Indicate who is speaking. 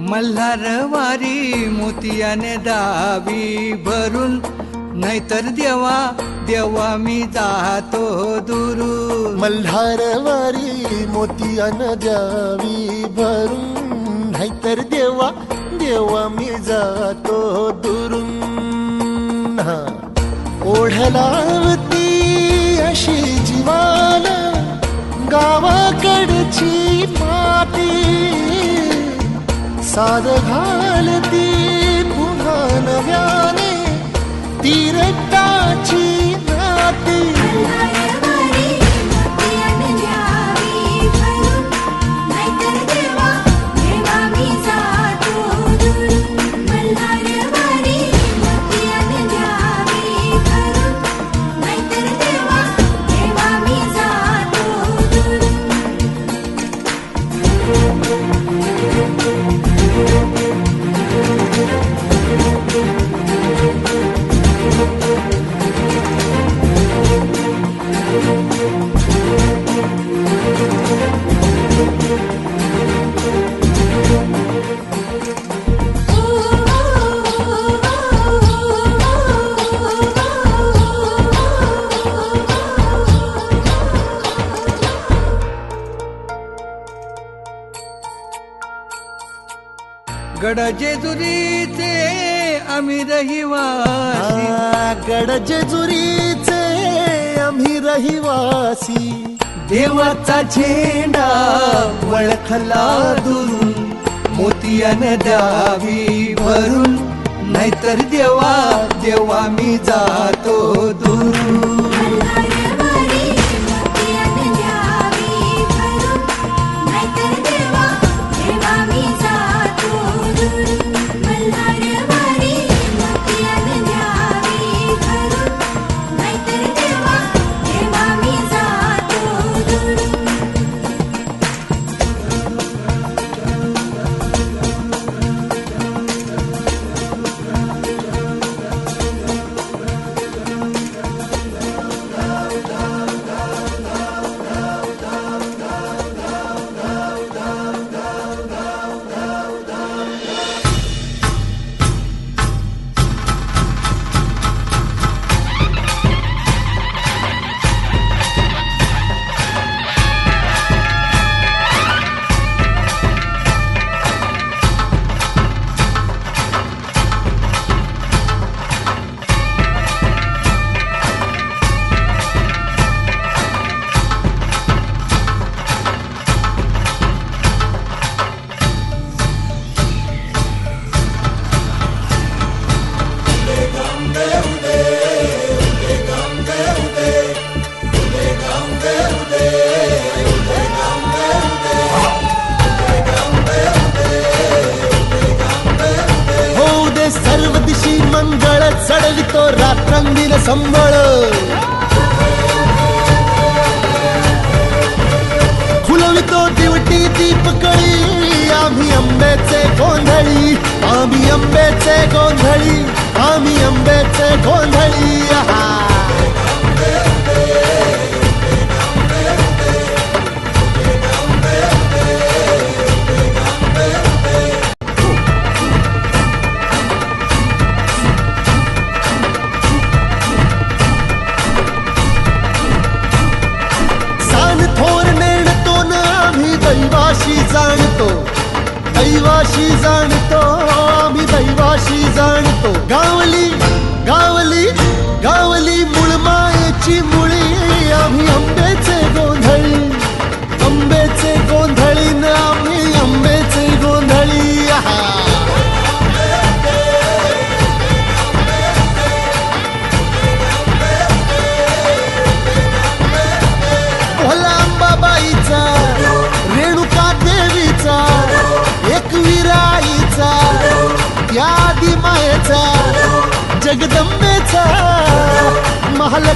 Speaker 1: मल्हारवारी मोतियाने दावी भरून, नाहीतर देवा देवा मी जातो दुरून.
Speaker 2: मल्हारवारी मोतियाने द्यावी भरून, नाहीतर देवा देवा मी जातो दुरून. ओढलावती अशी जीवाला गावाकडची माती, साद घालती पुन्हा नव्याने तीरटाची नाती.
Speaker 1: गड जेजुरीचे आम्ही रहिवासी,
Speaker 2: गड जेजुरीचे आम्ही रहिवासी.
Speaker 1: देवाचा झेंडा वळखला दुरून, मोतियाने द्यावी भरून, नाहीतर देवा देवा मी जातो दुरून.
Speaker 2: सर्व दिशी मंगळ चढवितो रात्रंदिन संबळ. खुलवितो दिवटी दीपकळी आम्ही अंबेचे गोंधळी, आम्ही अंबेचे गोंधळी, आम्ही अंबेचे गोंधळी. दैवाशी जाणतो, दैवाशी जाणतो, आम्ही दैवाशी जाणतो. गावली गावली गावली मुळमायेची मुळी, आम्ही अंबेचे गोंधळी, अंबेचे गोंधळी न आम्ही अंबेचे गोंधळी. भोला अंबाबाईचा, रेणुका देवीचा, एकविराईचा, या आदिमायेचा, जगदंबेचा, महालक्ष्मी